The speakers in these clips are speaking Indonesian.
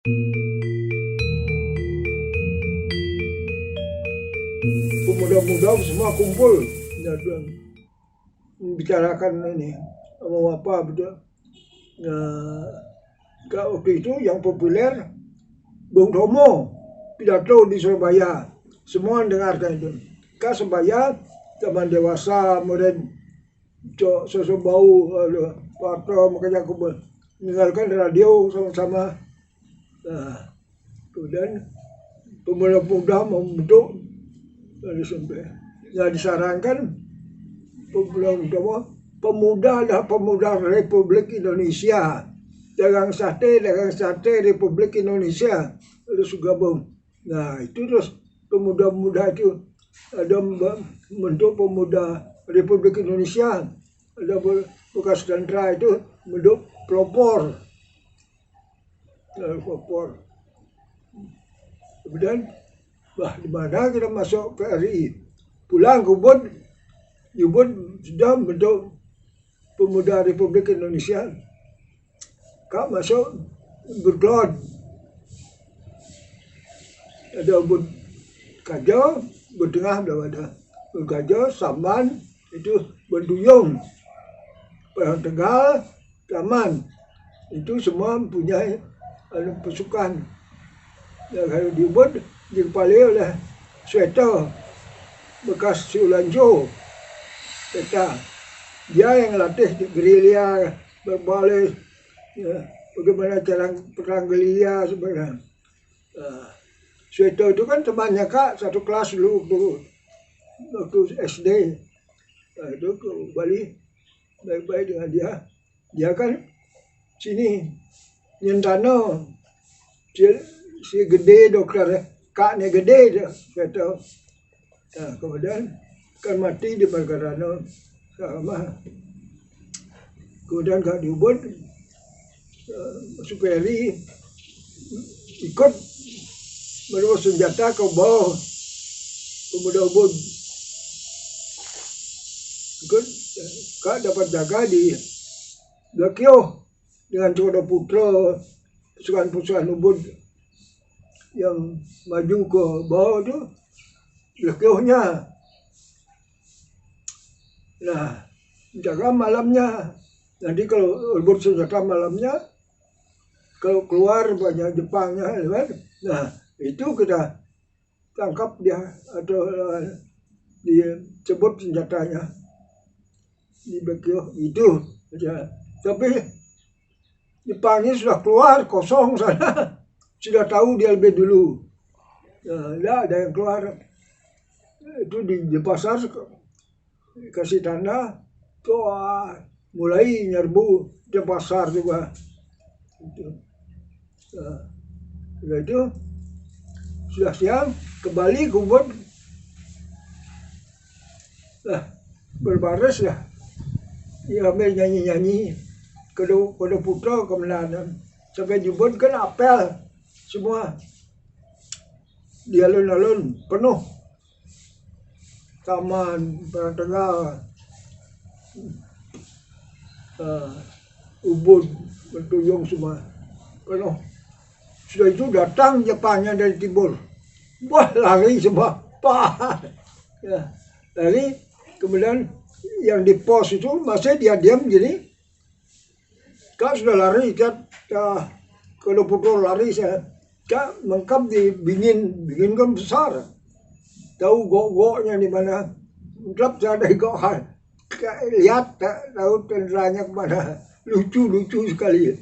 Pemuda-pemuda semua kumpul dan bicarakan ini mau apa betul. Waktu itu yang populer Bung Tomo pidato di Surabaya, semua dengarkan itu. Kak Surabaya zaman dewasa, kemudian sosok bau Pato, makanya aku mendengarkan radio sama-sama. Kemudian pemuda-pemuda membentuk ya disarankan pemuda adalah pemuda Republik Indonesia, dagang sate Republik Indonesia terus gabung. Nah itu terus pemuda-pemuda itu ada membentuk pemuda Republik Indonesia, ada bekas tentara itu membentuk pelopor. Kemudian di mana kita masuk ke RI, pulang ke Ubud sudah membentuk pemuda Republik Indonesia. Kak masuk berkelot, ada Ubud Kajo, Ubud Tengah sudah ada, Ubud Kajo, Saman itu Benduyung, Perang Tegal, Taman itu semua mempunyai pasukan. Ya, kalau di Ubud dikepalai oleh Sweta bekas Siulanjo. Sweta dia yang latih di gerilya berbalik, ya, bagaimana cara perang gerilya sebenarnya. Sweta itu kan temannya Kak satu kelas dulu waktu SD. Itu ke Bali baik-baik dengan dia. Dia kan sini Nyentano si gede dokter kaknya gede dia kata. Nah, kemudian kan mati di Margarano sama. Kemudian Kak di Ubud masuk PRI, ikut membawa senjata ke bawah pemuda Ubud. Ikut Kak dapat jaga di Blakio dengan Coda Putra, pasukan-pasukan Ubud yang maju ke bawah itu Blakionya. Nah, jaga malamnya. Nanti kalau Ubud senjata malamnya, kalau keluar banyak Jepangnya, nah itu kita tangkap dia atau disebut senjatanya di Blakio itu aja. Tapi Jepangnya sudah keluar kosong sana. Sudah tahu dia lebih dulu. Nah, ada yang keluar. Itu di pasar kasih tanda. Tuh, mulai nyerbu di pasar juga. Nah, itu sudah siang kembali ke Ubud. Berbaris lah. Ya, ambil nyanyi-nyanyi. Kode Putra kemenangan. Sampai di Ubud kan apel semua di alun-alun penuh, Taman, Perang Tegal, Ubud, Benduyung semua penuh. Sudah itu datang Jepangnya dari timur, wah lari semua, ya, lari. Kemudian yang di pos itu masih dia diam gini. Kak sudah lari, kalau pukul lari saya, Kak mengkap di Bingin kan besar. Tahu gok-goknya di mana? Mengkap saya dari gok. Lihat tahu tenderanya kemana. Lucu sekali.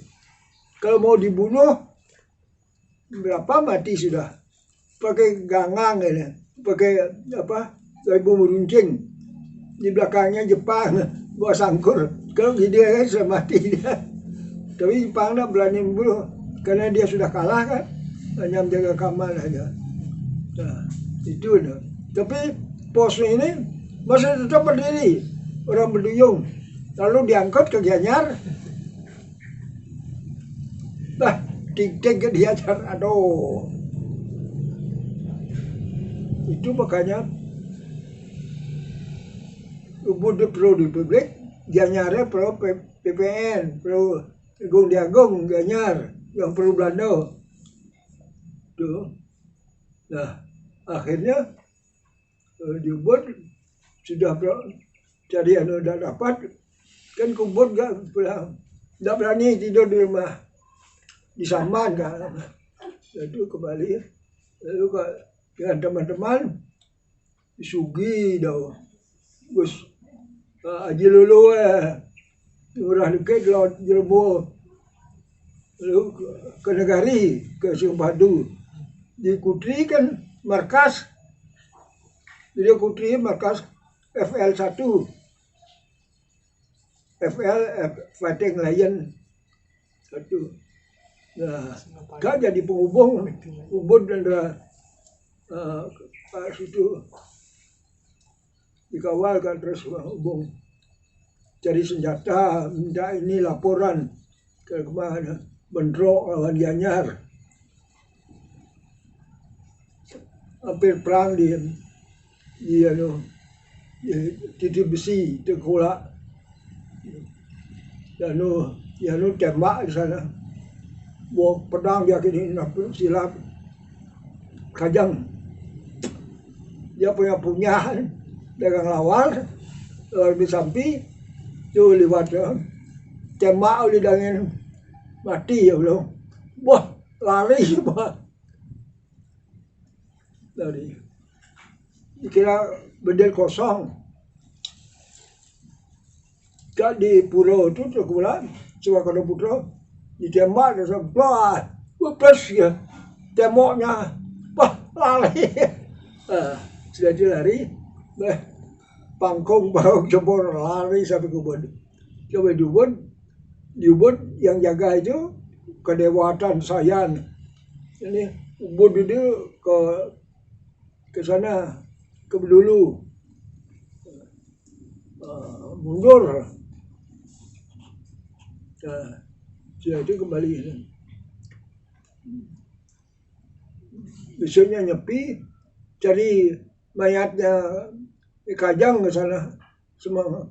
Kalau mau dibunuh, berapa mati sudah. Pakai gangang ini, pakai apa? Ibu meruncing. Di belakangnya Jepang, bawa sangkur. Kalau dia kan sudah mati dia. Tapi Jepang tak berani membunuh karena dia sudah kalah kan, hanya menjaga keamanan aja. Nah, itu. Tapi pos ini masih tetap berdiri, orang Benduyung. Lalu diangkut ke Gianyar. Nah, tik-tik ke Gianyar, aduh. Itu makanya Ubud pro Republik, Gianyarnya pro PPN, pro Agung Diagung, Gianyar, yang pro Belanda. itu. Nah akhirnya dibuat sudah cari anu udah dapat kan kubur nggak berani tidur di rumah di Saman kan. Itu kembali lalu dengan teman-teman disugi dah Gus Haji Lulu murah dekat laut Jerbo lalu ke Negari ke Simpadu di Kutri kan markas jadi Kutri markas FL1 FL Fighting Lion 1. Nah, gak jadi penghubung ubud dan situ dikawal kan terus hubung cari senjata minta ini laporan ke kemana bentrok lawan Gianyar hampir perang di titik besi Tengkorak dan tembak di sana bawa pedang dia kini silap kajang dia punya dagang lawal di samping tu lewat tembak oleh dangin mati ya belum wah lari semua lari dikira bedel kosong kan di pulau itu terkulan Suwakodo Putra ditembak dan sebelah plus ya temboknya wah lari sudah dilari pangkong baru jebol lari sampai ke ubud sampai di ubud yang jaga itu kedewatan Sayan ini ubud itu ke sana ke Bedulu mundur jadi kembali besoknya nyepi cari mayatnya Kajang ke sana semua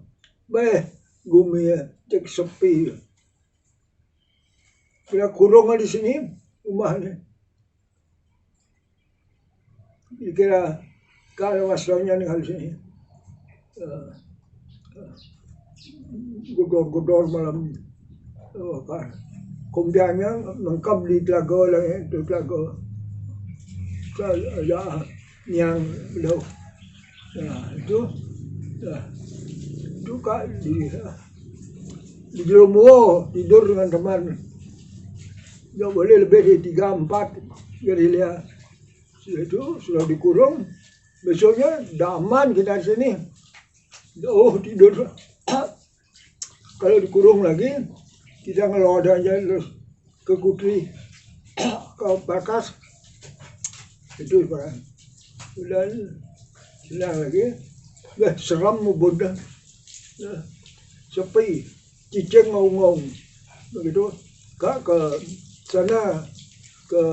gumi cek sepi kira kurung di sini rumahnya dikira kalau waslonya nih di sini godor malam kumpiangnya lengkap di Telaga lah itu Telaga ada yang belum itu kak di Jeromo tidur dengan teman nggak boleh lebih dari 3-4 gerilya itu sudah dikurung besoknya udah aman kita di sini tidur kalau dikurung lagi kita ngelawat aja terus ke Kutri ke Barkas itu barang udah hilang lagi seram ubud sepi cicing ngong begitu ke sana ke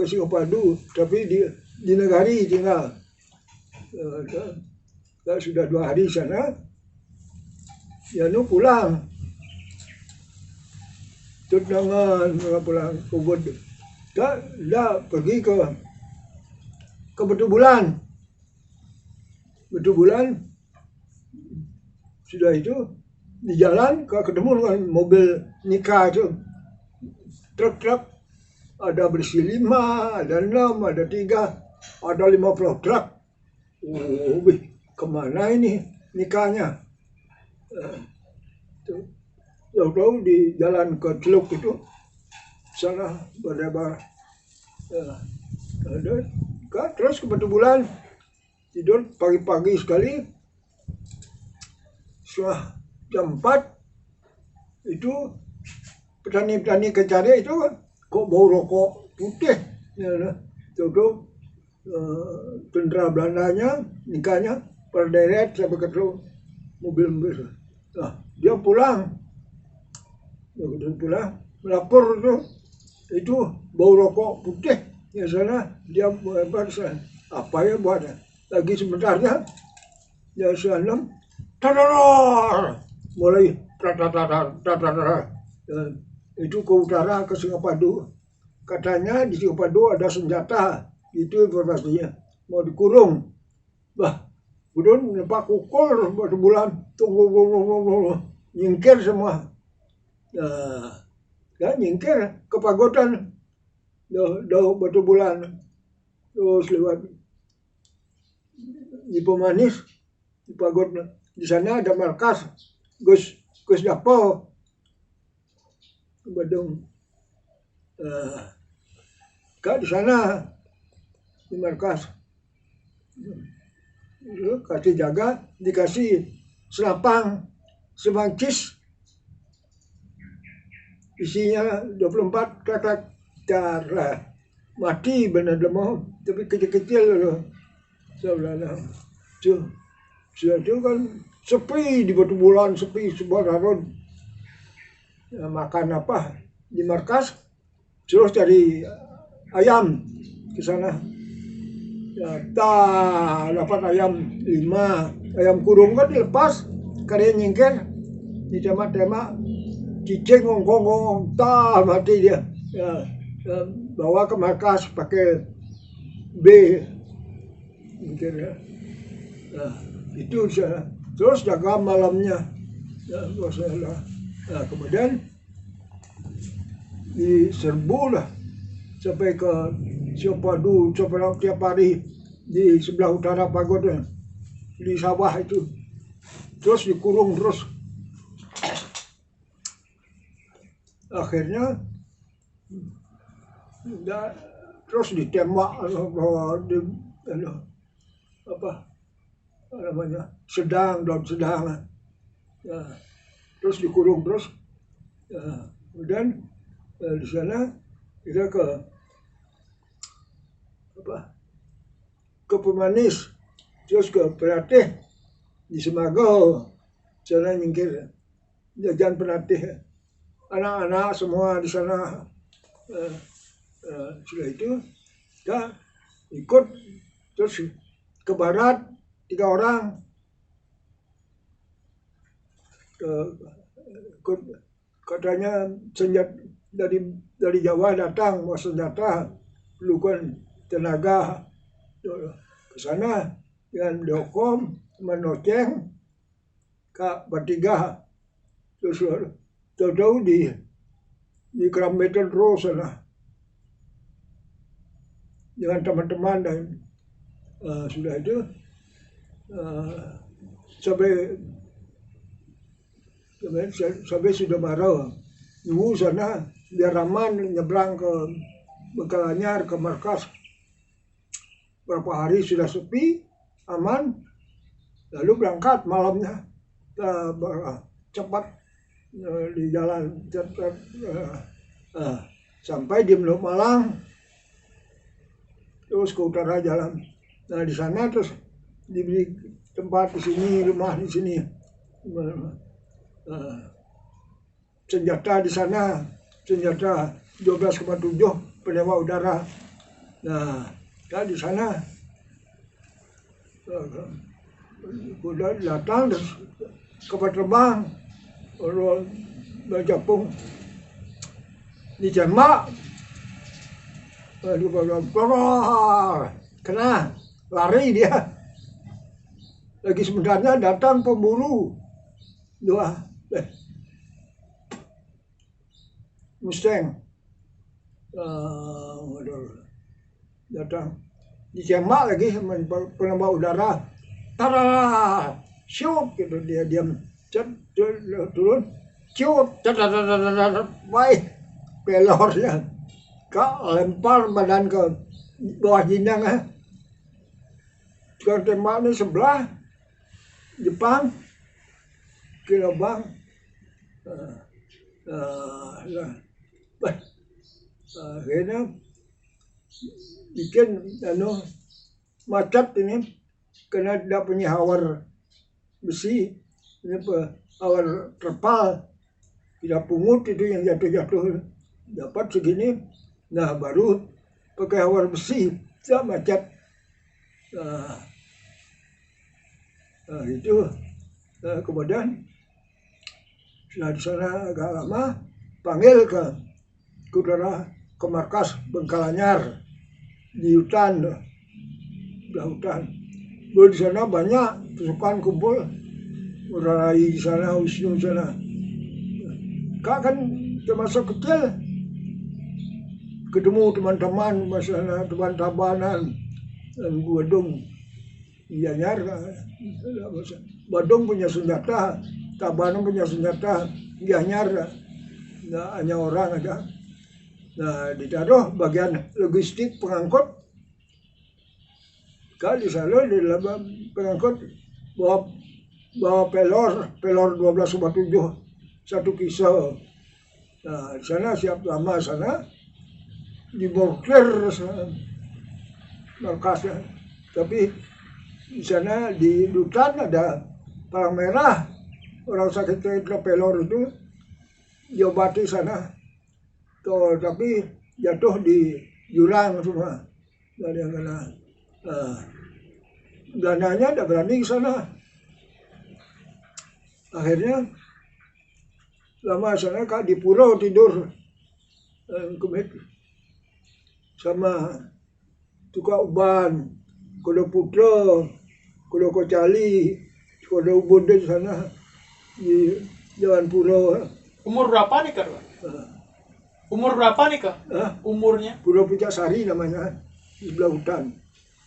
Singapadu tapi di Negari tinggal sudah 2 hari sana ya pulang tunangan pulang ke ubud dah pergi ke Batu Bulan sudah itu di jalan ketemu dengan mobil nikah itu truk ada bersih 5 ada 6 ada 3 ada 50 truk kemana ini nikahnya tahu di jalan ke Teluk itu sana berdebar terus ke Batu Bulan tidur pagi-pagi sekali setelah jam 4 itu petani-petani Kecarik itu kok bau rokok putih itu tentara Belandanya nikahnya berderet sampai ke mobil dia pulang melapor itu bau rokok putih ya sana dia apa ya buatnya lagi sebentarnya ya sana mulai itu ke utara ke Singapadu katanya di Ciopado ada senjata, itu informasinya, mau dikurung. Bah, kemudian Pak Kukul batu bulan, tunggu, nyingkir semua. Nah, ya nyingkir ke pagodan, dah batu bulan, terus lewat di Pemanis, di pagodan. Di sana ada markas Gus Dapo Badung. Di sana di markas kasih jaga, dikasih selapang semangcis isinya 24 kakak darah mati benar demo tapi kecil-kecil loh sebenarnya sudah itu kan sepi di batu bulan, sepi sebuah harun. Ya, makan apa di markas terus cari ayam ke sana. Ya, dapat ayam 5, ayam kurung kan dilepas, karya nyingkir, ditembak-tembak, cicing ngongkong, mati dia. Ya, bawa ke markas pakai B, mungkin ya. Nah, itu saya terus jaga malamnya. Ya, nah, kemudian diserbu lah sampai ke Ciopado, tiap hari di sebelah utara pagoda di sawah itu, terus dikurung terus. Akhirnya terus ditembak apa namanya daun sedang. Ya, terus dikurung terus. Ya, kemudian di sana kita ke Pemanis, terus ke Peratih di Semagau, sana nyingkir jajan Peratih, anak-anak semua di sana. Sudah itu kita ikut terus ke barat 3 orang, katanya senjata dari Jawa datang mau senjata, perlukan tenaga ke sana dengan dokom menoceng Kak bertiga, terus tahu di Keramaitan terus sana dengan teman-teman dan sudah itu sampai sudah marah nunggu sana biar aman nyebrang ke Bengkalanyar ke markas. Berapa hari sudah sepi, aman, lalu berangkat malamnya cepat di jalan sampai di Meluk Malang, terus ke utara jalan. Nah di sana terus diberi tempat di sini, rumah di sini, senjata di sana, senjata 12,7 penembak udara. Nah, di sana udah datang terus kapal terbang, orang berjapung ditembak, kena lari dia. Lagi sebenarnya datang pemburu 2 Mustang, datang ditembak lagi sama penembak udara, shoot gitu, dia diam, turun, shoot, baik, pelornya, lempar badan ke bawah jinjang, tukang tembak ini sebelah Jepang, Kilobang, akhirnya bikin macet ini karena tidak punya hawar besi, ini hawar terpal, tidak pungut itu yang jatuh-jatuh, dapat segini, nah baru pakai hawar besi, tidak macet. Nah itu kemudian setelah di sana agak lama panggil ke utara ke markas Bengkalanyar di hutan, di sana banyak pasukan kumpul, Rai di sana, Wisnu di sana. Kak kan termasuk kecil, ketemu teman-teman masalah teman Tabanan dan Badung, Gianyar, Badung punya senjata, Tabanan punya senjata, Gianyar nggak hanya orang aja. Nah, ditaruh bagian logistik pengangkut. Kali sana di dalam pengangkut bawa pelor 12,7 satu kisah. Nah, di sana siap lama sana dibordir markasnya. Tapi di sana di hutan ada palang merah, orang sakit pelor itu diobati sana. Tapi jatuh di jurang semua. Dari yang kena. Belandanya tidak berani ke sana. Akhirnya lama sana Kak di pura tidur kemit sama tukang uban, kuda putra, kuda kocali, kuda ubun di sana di jalan pura. Umur berapa nih Kak? Umur berapa nih Kak? Umurnya? Pura Pucasari namanya, di sebelah hutan.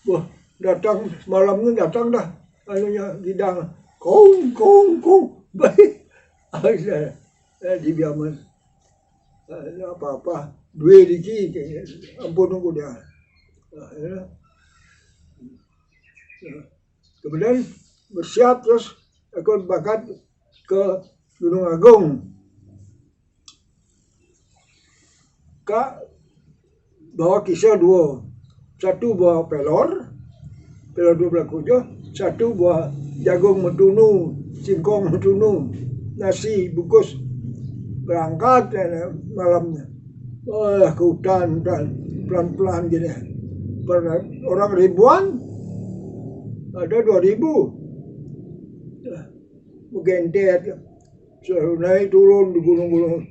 Wah, datang malamnya datang dah, anunya gidang, kong, baik, akhirnya dibiaman, apa-apa, dua diki, ampun aku dia. Kemudian bersiap terus aku bakat ke Gunung Agung. Kak bawa kisah dua, satu bawa pelor 12 satu bawa jagung metunu, singkong metunu, nasi bungkus, berangkat malamnya. Ke hutan pelan-pelan gini. Orang ribuan, ada 2.000, gentet, naik turun di gunung-gunung.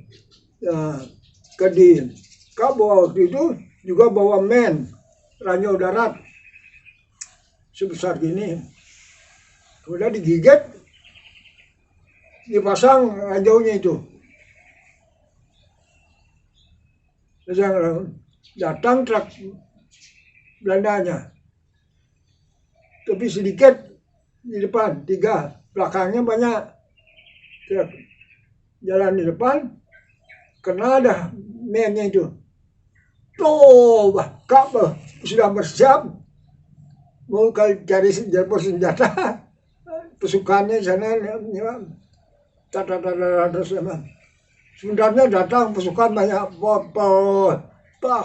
Nah, Kedin. Kak bawa waktu itu juga bawa ranjau darat sebesar gini. Udah digigit, dipasang ranjaunya itu. Datang truk Belandanya, tapi sedikit di depan, 3, belakangnya banyak truk. Jalan di depan, kena dah mennya itu. Tuh, Kak sudah bersiap mau cari senjata. Pasukannya sana terus sebenarnya datang pasukan banyak. Pak,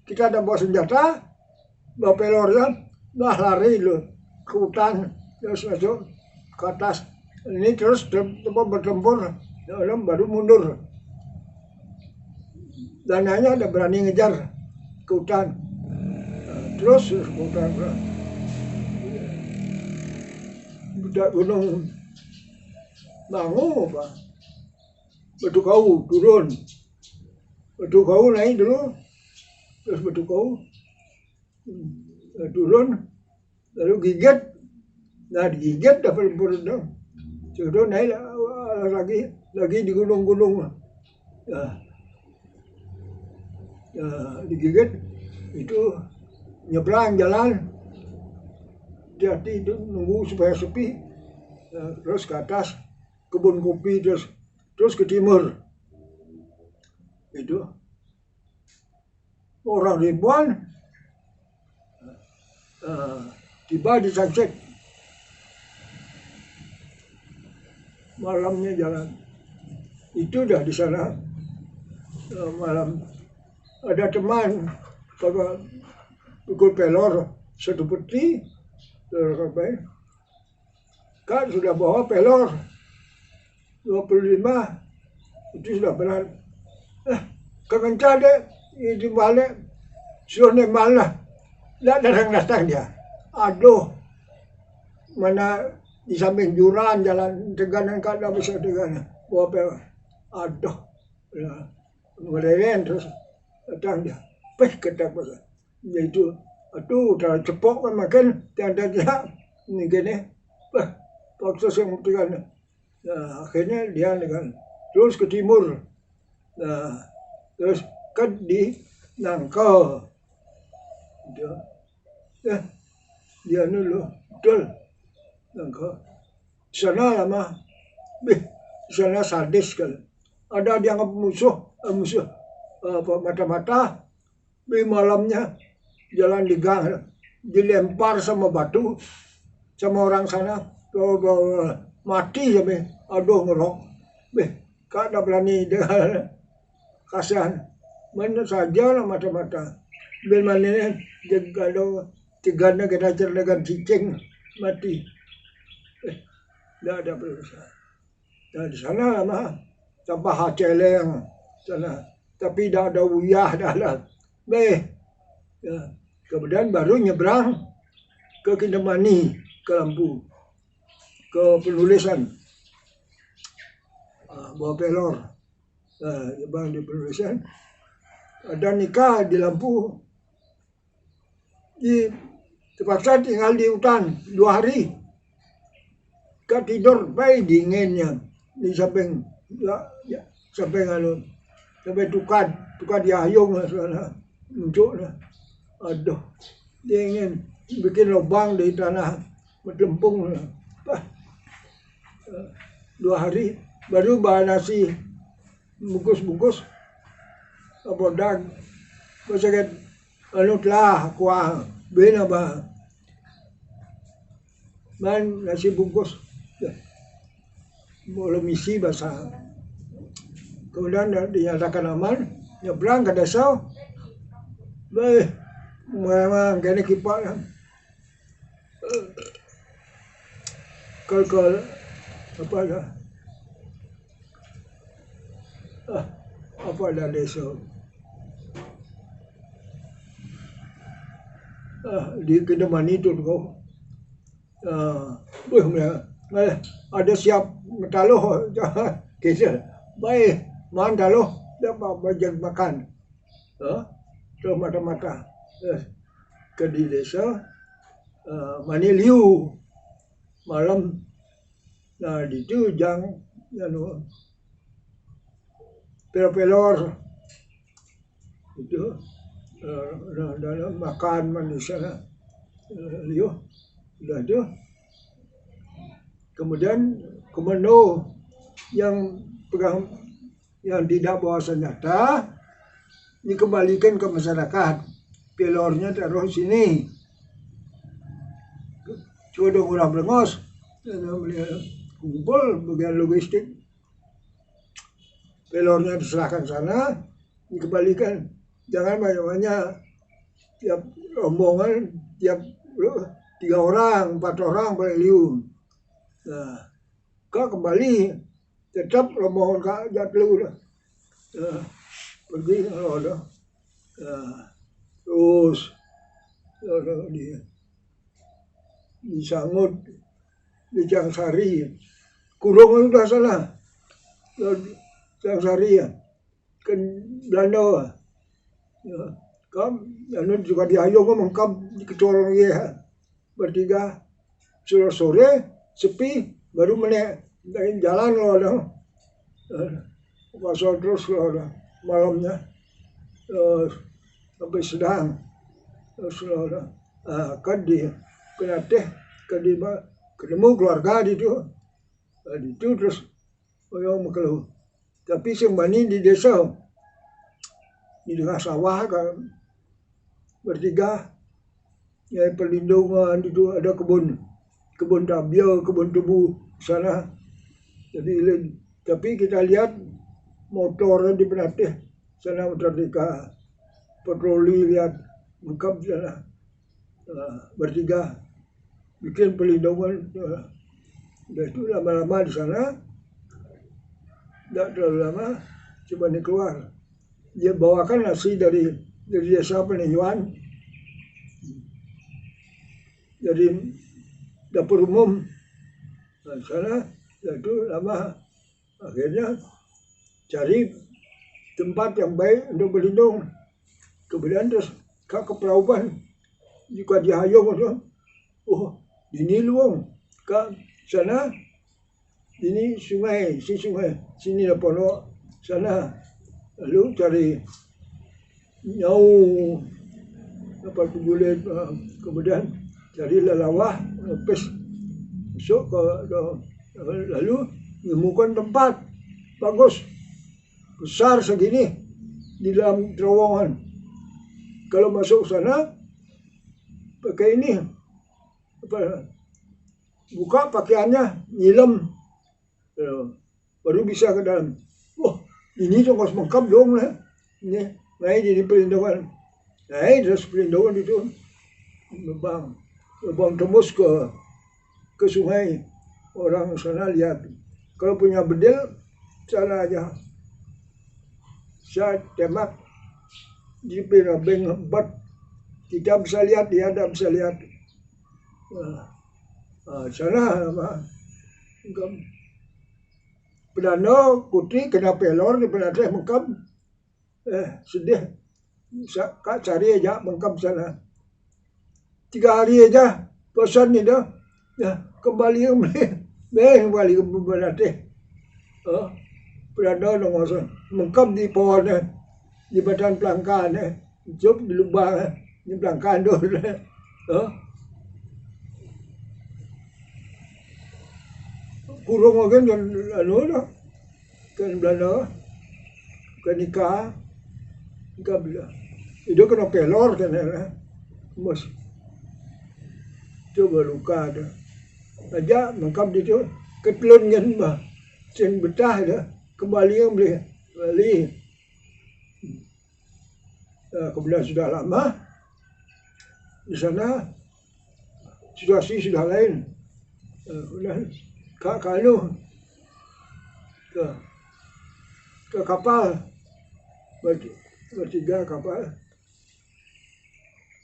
kita ada bawa senjata, bawa pelornya, lari loh ke hutan, terus masuk ke atas. Ini terus bertempur, baru mundur. Dan hanya ada berani ngejar ke hutan. Terus ke hutan. Budak gunung Bangu apa? Batu Kau turun. Batu Kau naik dulu. Terus Batu Kau turun. Lalu gigit. Nah digigit dapat berdeng. Turun naik lagi di gunung-gunung. Digigit itu nyebrang jalan, hati-hati itu nunggu supaya sepi, terus ke atas kebun kopi, terus ke timur. Itu orang ribuan tiba di Sancek, malamnya jalan. Itu dah di sana malam. Ada teman kalau pukul pelor satu peti, kan sudah bawa pelor 25, itu sudah benar. Kekencan deh, itu balik, suruh malah, tidak datang dia. Aduh, mana di samping jurang jalan Teganan kan tidak bisa Teganan, bawa pelor. Aduh, ngelayan terus. datang dia, kata apa? Yaitu, aduh, udah cepok kan makin, tiada dia, ini gini, proses yang mutikan. Nah, akhirnya dia dengan terus ke timur, nah, terus kan di Nangka, dia dulu, betul, Nangka, sana lama, sana sadis kan, ada dianggap musuh mata-mata, malamnya jalan di gang, dilempar sama batu, sama orang sana, mati sampai, aduh ngerok, kak tak berani dengan kasihan, mana saja lah mata-mata, mana kalau tiganya kita cerdakan cicing mati, tidak ada berusaha. Nah di sana mah tanpa haceleng sana, tapi tidak ada uyah dalam, ya. Kemudian baru nyebrang ke Kintamani, ke Lampu, ke penulisan, bawa pelor, nyebrang di penulisan, ada nikah di Lampu, terpaksa tinggal di hutan 2 hari, gak tidur, baik dinginnya di samping, sampai tukar diayung sana, muncul lah. Aduh, dia ingin bikin lubang di tanah melempung. 2 hari baru bawa nasi bungkus bodag, sakit telah kuah bena ba man nasi bungkus boleh misi bahasa. Kemudian dinyatakan aman, nyebrang ke desa. Memang kena kipak kalau apa dah desa di Kintamani tu kau ada siap metaloh kisah baik man taloh dapat bagian makan terus mata-mata ke di desa Mani Liu malam, nah di itu jang pelor itu dalam makan manusia Liu sudah itu. Kemudian komando yang pegang yang tidak bawa senjata dikembalikan ke masyarakat, pelornya taruh sini, sudah orang berengos, kumpul bagian logistik, pelornya diserahkan sana, dikembalikan, jangan banyak-banyak, tiap rombongan, tiap 3 orang, 4 orang boleh liu. Nah, kau kembali, tetap rombongan kau jatuh lah. Pergi kalau ada, terus disangut di Cangsari, kurung sudah sana, Cangsari kan Belanda, kan juga diayung mengkap di kecolong ya, bertiga sore sepi baru menek jalan loh ada, pasal terus loh ada malamnya. Sampai sedang saudara kan di kenateh ketemu keluarga di itu terus orang kalau tapi sembani di desa di tengah sawah kan bertiga ya perlindungan itu ada kebun tabiau, kebun tebu sana, jadi tapi kita lihat motor di penateh sana merdeka patroli, lihat lengkap sana, bertiga bikin perlindungan. Dan itu lama-lama di sana, tidak terlalu lama, coba nih keluar, dia bawakan nasi dari desa peninjauan, dari dapur umum sana, itu lama, akhirnya cari tempat yang baik untuk berlindung, Kemudian terus ke pelabuhan juga dihayung tu. Oh, ini luang ke sana. Ini sungai, sini Pono, sana. Lalu cari nyau apa tu boleh, kemudian cari lelawah, lepas masuk ke lalu menemukan tempat bagus besar segini di dalam terowongan. Kalau masuk sana pakai ini apa, buka pakaiannya nyilam, baru bisa ke dalam. Wah, ini tongkos mengkap dong lah. Ini, ini perlindungan. Terus perlindungan itu bang tembus ke sungai. Orang sana lihat. Kalau punya bedil, sana aja. Saya tembak di pirabeng hebat. Kita bisa lihat, dia tidak bisa lihat. Sana Perdana Putri kena pelor di Perdana mengkap. Sedih. Kak cari aja mengkap sana. 3 hari aja pesan ni dah. Kembali kembali ke Perdana. Perdana nongos mengkap di pohon di badan pelangkan jauh di lubang di pelangkan tu. Kurung kan kan Belanda kan nikah bila itu kena pelor kan mas coba luka ada aja mengkap di tu ketelun kan bah sen betah dah kembali yang beli kemudian sudah lama di sana situasi sudah lain. Kemudian kalau ke kapal bertiga kapal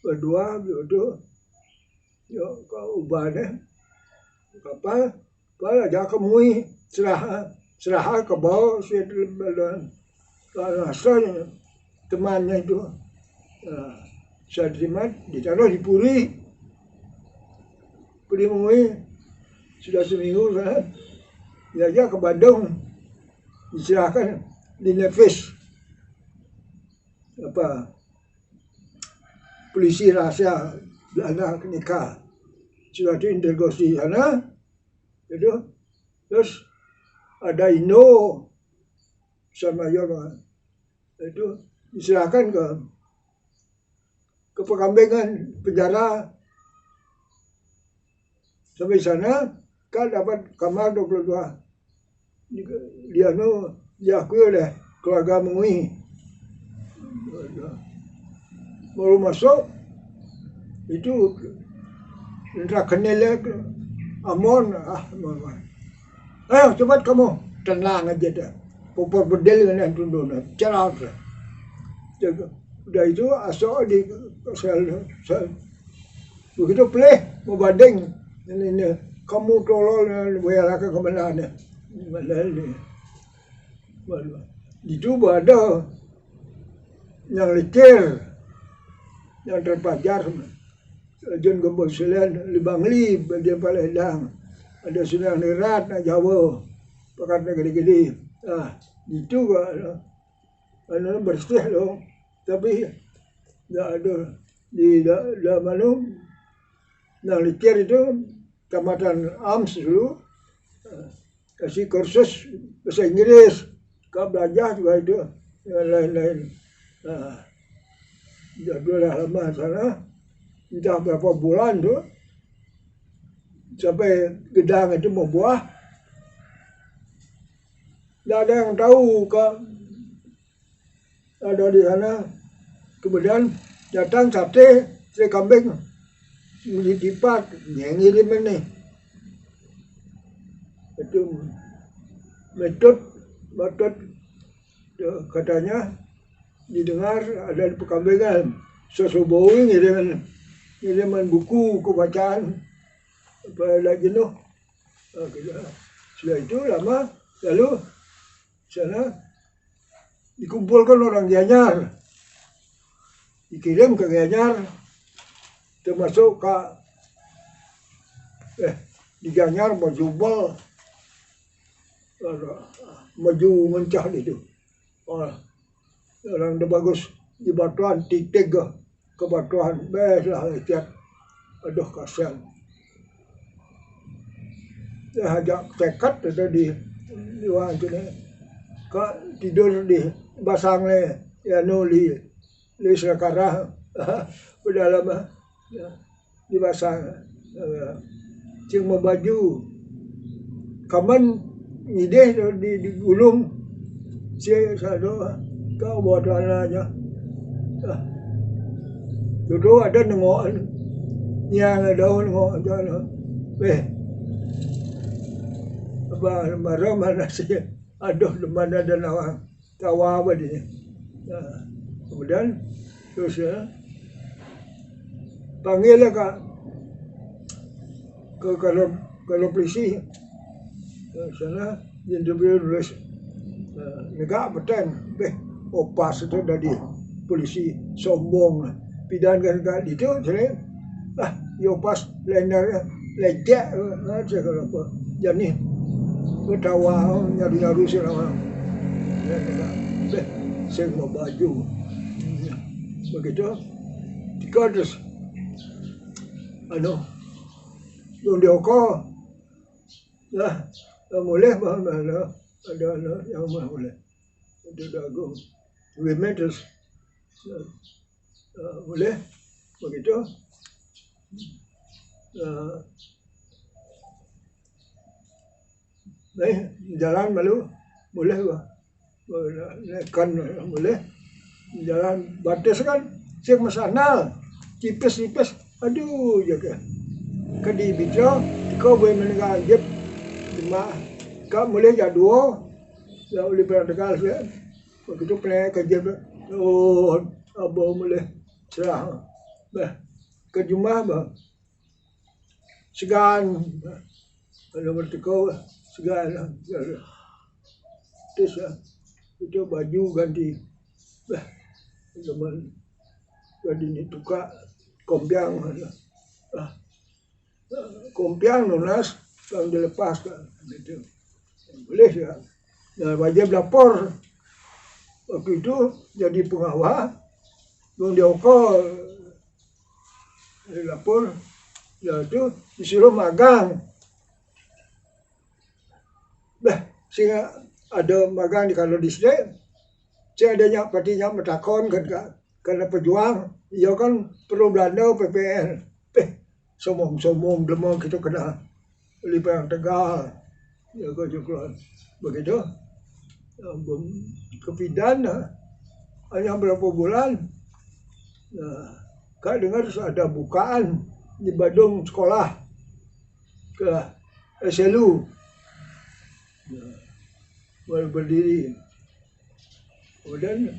berdua itu yo ke ubahnya kapal aja kemui serah ke bawah asal temannya itu saya terima ditaruh di puri mengui sudah seminggu kan dia ke Bandung diserahkan di Nevis apa polisi rahasia Belanda nikah sudah diinterogasi sana itu terus ada Indo sama Mayor itu diserahkan ke Pekambengan penjara sampai sana kan dapat kamar 22 dia diakui oleh keluarga Mengui baru masuk itu entah kenal Amon ayo cepat kamu tenang aja dah popor bedel dengan tunduk cerah udah itu asal di sel begitu play mau banding ini kamu tolol bayar ke mana ni itu ada yang licir yang terpajar John Gembong Selen Libangli dia Palembang ada Sunang Nerat Jawa pakat negeri-negeri itu bersih loh tapi tidak ada di dalam mana yang licir itu Kecamatan Ams dulu kasih kursus bahasa Inggris kau belajar juga itu yang lain-lain sudah lama sana entah berapa bulan tu sampai gedang itu mau buah tidak ada yang tahu ada di sana kemudian datang sate kambing dipat ngirim ini itu metode katanya didengar ada di Pekambengan sesubuhi ngiriman buku kebacaan apa lagi noh sudah itu lama lalu sana dikumpulkan orang Gianyar dikirim ke Gianyar, termasuk ke di Gianyar berjubel maju mencah itu. Orang dah bagus di batuan titik ke batuan best lah lecet. Aduh kasihan. Dia ajak tekad ada di luar tu ni. Kak tidur di basang le ya nuli le sekarang udah lama di basang cuma baju kaman ide di gulung saya sado kau buat aja dulu ada nengok yang ada nengok jalan apa marah mana sih aduh di mana ada nawang tawa apa dia. Kemudian terus ya panggil lah ke kalau polisi sana interview nulis negak betul opas itu dari polisi sombong pidana kan itu jadi yo pas lender lecek macam kalau apa jadi ketawa nyari sih orang saya mau baju begitu tiga terus yung dioko lah boleh bahan ada yang boleh itu dagu 2 meter boleh begitu jalan malu boleh kan boleh jalan batas kan siap masanal tipis aduh jaga kadi bicara kau boleh mendengar jep cuma kau boleh jadua ya boleh berdekat ya begitu pernah kerja abang boleh serah ke jumlah segan kalau bertekau segan terus itu baju ganti zaman ganti ni tukar kompiang kompiang lunas tahun dilepas kan itu boleh ya wajib lapor waktu itu jadi pengawal belum diukur lapor ya itu disuruh magang sehingga ada magang di kalau di sini saya adanya patinya metakon kan karena pejuang ya kan perlu Belanda PPN somong demong kita kena lipat Tegal ya kau juga begitu kepidana hanya berapa bulan kak dengar ada bukaan di Badung sekolah ke SLU baru berdiri kemudian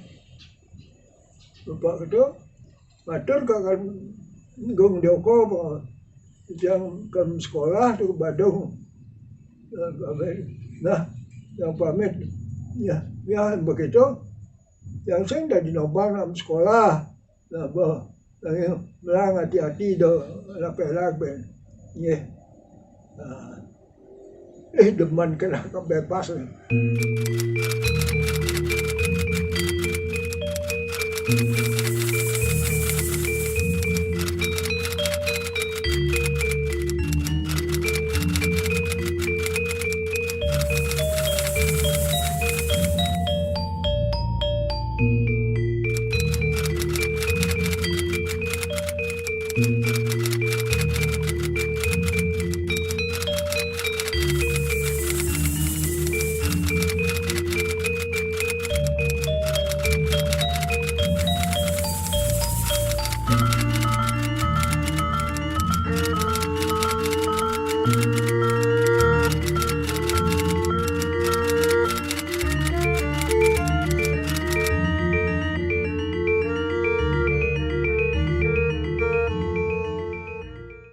bapak itu matur kan gong dioko yang ke sekolah tu ke Badung nah yang pamit ya begitu yang saya dah dinobang dalam sekolah nah yang bilang hati-hati dah lapel ya deman kena kebebasan